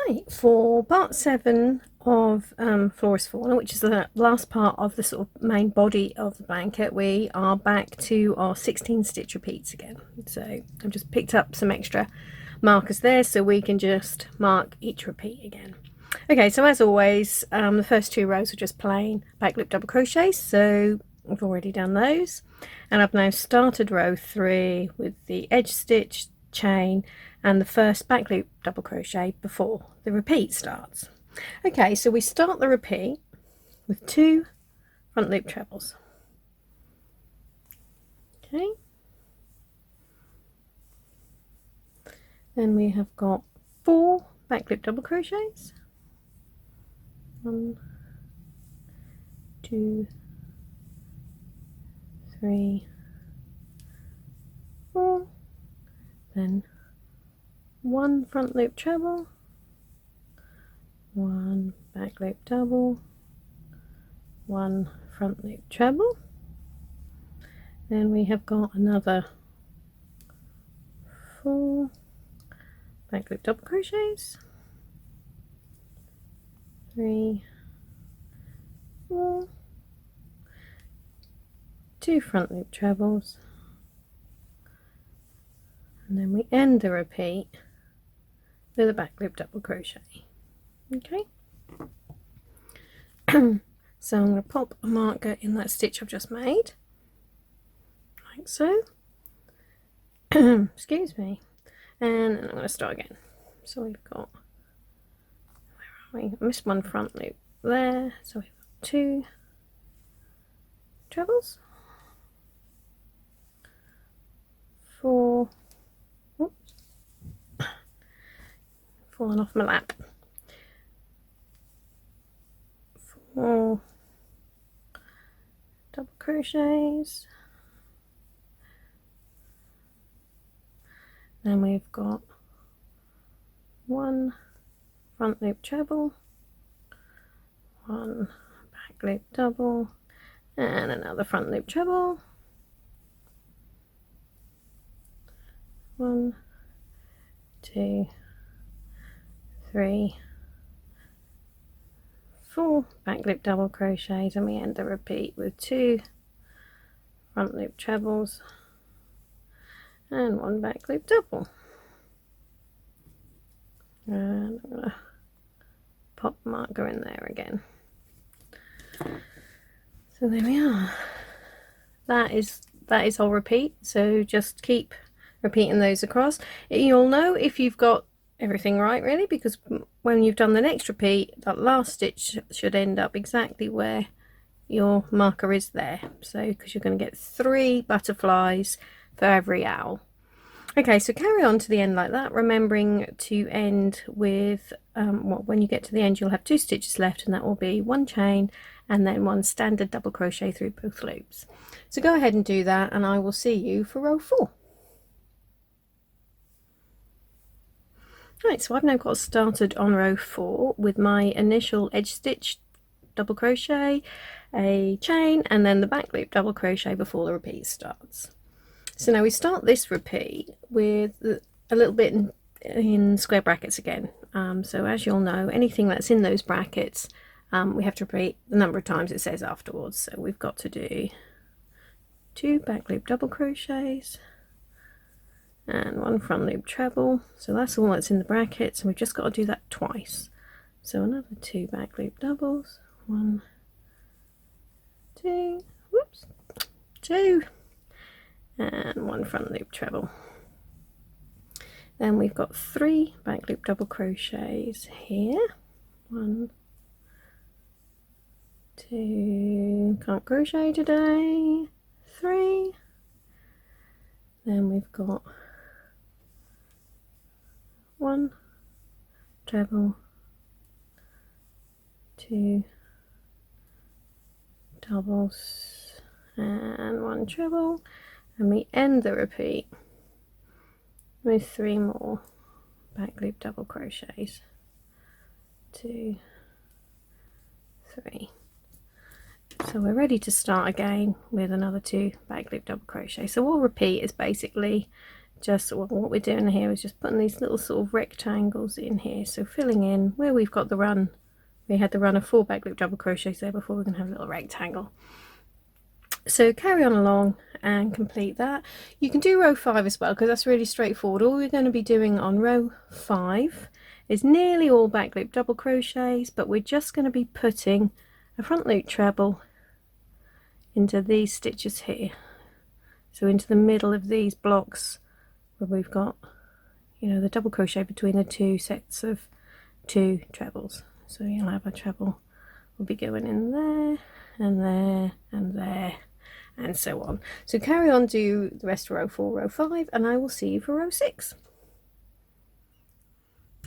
Right, for part 7 of Flora's Fauna, which is the last part of the sort of main body of the blanket, we are back to our 16 stitch repeats again. So I've just picked up some extra markers there so we can just mark each repeat again. Okay, so as always, the first 2 rows are just plain back loop double crochets, so I've already done those, and I've now started row 3 with the edge stitch, chain, and the first back loop double crochet before the repeat starts. Okay, so we start the repeat with 2 front loop trebles. Okay, then we have got 4 back loop double crochets. 1, 2, 3, 4, then 1 front loop treble, 1 back loop double, 1 front loop treble, then we have got another 4 back loop double crochets, 3, 4, 2 front loop trebles, and then we end the repeat with a back loop double crochet. Okay. So I'm going to pop a marker in that stitch I've just made, like so. Excuse me. And then I'm going to start again. So we've got, where are we? I missed 1 front loop there. So we've got 2 trebles, 4, oops, fallen off my lap, 4 double crochets, then we've got 1 front loop treble, 1 back loop double, and another front loop treble, 1, 2, 3, 4 back loop double crochets, and we end the repeat with 2 front loop trebles and 1 back loop double. And I'm gonna pop marker in there again. So there we are. That is our repeat. So just keep repeating those across. You'll know if you've got everything right, really, because when you've done the next repeat, that last stitch should end up exactly where your marker is there. So because you're going to get 3 butterflies for every owl. Okay, so carry on to the end like that, remembering to end with when you get to the end you'll have 2 stitches left, and that will be 1 chain and then 1 standard double crochet through both loops. So go ahead and do that, and I will see you for row 4. Right, so I've now got started on row 4 with my initial edge stitch double crochet, a chain, and then the back loop double crochet before the repeat starts. So now we start this repeat with a little bit in square brackets again. So as you'll know, anything that's in those brackets, we have to repeat the number of times it says afterwards. So we've got to do 2 back loop double crochets and 1 front loop treble. So that's all that's in the brackets, and we've just got to do that twice. So another 2 back loop doubles, 1, 2, whoops, 2, and 1 front loop treble. Then we've got 3 back loop double crochets here, 1, 2, can't crochet today, 3, then we've got 1 treble, 2 doubles, and 1 treble, and we end the repeat with 3 more back loop double crochets, 2, 3. So we're ready to start again with another 2 back loop double crochet. So all repeat is basically just what we're doing here is just putting these little sort of rectangles in here, so filling in where we've got the run. We had the run of 4 back loop double crochets there before. We're going to have a little rectangle. So carry on along and complete that. You can do row 5 as well, because that's really straightforward. All we're going to be doing on row 5 is nearly all back loop double crochets, but we're just going to be putting a front loop treble into these stitches here, so into the middle of these blocks where we've got, you know, the double crochet between the 2 sets of 2 trebles. So you'll have a treble will be going in there and there and there and so on. So carry on, do the rest of row 4, row 5, and I will see you for row 6.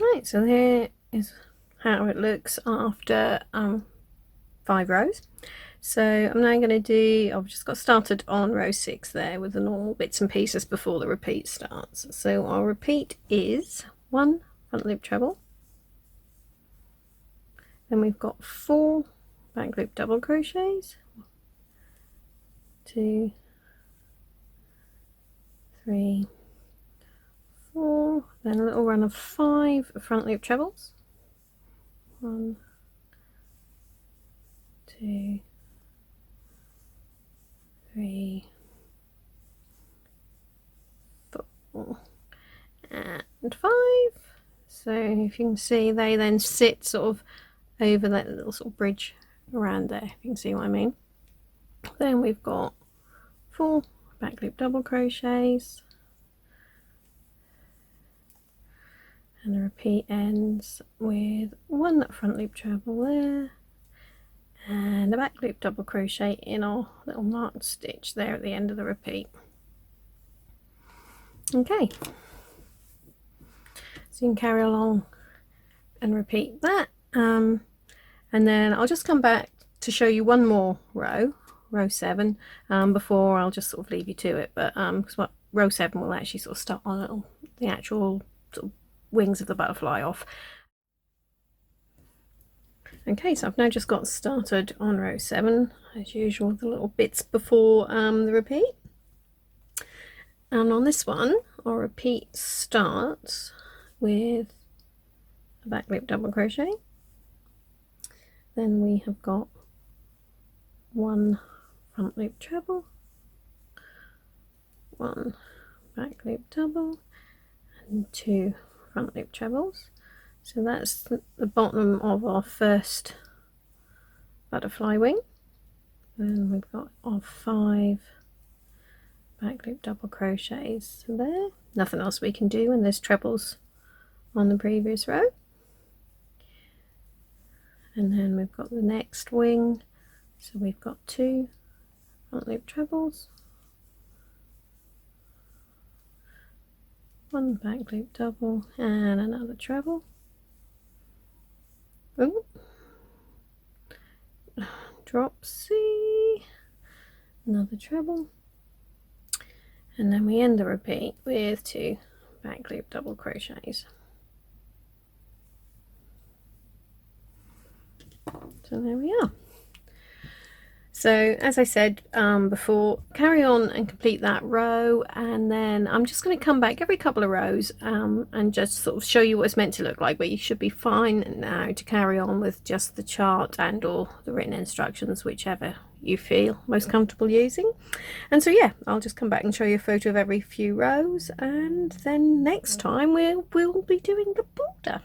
Right, so here is how it looks after 5 rows. So I'm now going to do, I've just got started on row 6 there with the normal bits and pieces before the repeat starts. So our repeat is 1 front loop treble, then we've got 4 back loop double crochets, 2, 3, 4, then a little run of 5 front loop trebles, 1, 2, 3, 4, and 5. So if you can see, they then sit sort of over that little sort of bridge around there, if you can see what I mean. Then we've got 4 back loop double crochets, and the repeat ends with 1 front loop treble there and a back loop double crochet in our little marked stitch there at the end of the repeat. Okay, so you can carry along and repeat that, and then I'll just come back to show you one more row, row 7, before I'll just sort of leave you to it. But because row 7 will actually sort of start on the actual sort of wings of the butterfly off. Okay, so I've now just got started on row 7 as usual, the little bits before the repeat. And on this one, our repeat starts with a back loop double crochet. Then we have got 1 front loop treble, 1 back loop double, and 2 front loop trebles. So that's the bottom of our first butterfly wing. Then we've got our 5 back loop double crochets there. Nothing else we can do, and there's trebles on the previous row. And then we've got the next wing, so we've got 2 front loop trebles, 1 back loop double, and another treble. Ooh. Drop C, another treble, and then we end the repeat with 2 back loop double crochets. So there we are. So as I said before, carry on and complete that row, and then I'm just going to come back every couple of rows and just sort of show you what it's meant to look like, but you should be fine now to carry on with just the chart and or the written instructions, whichever you feel most comfortable using. And so yeah, I'll just come back and show you a photo of every few rows, and then next time we'll be doing the border.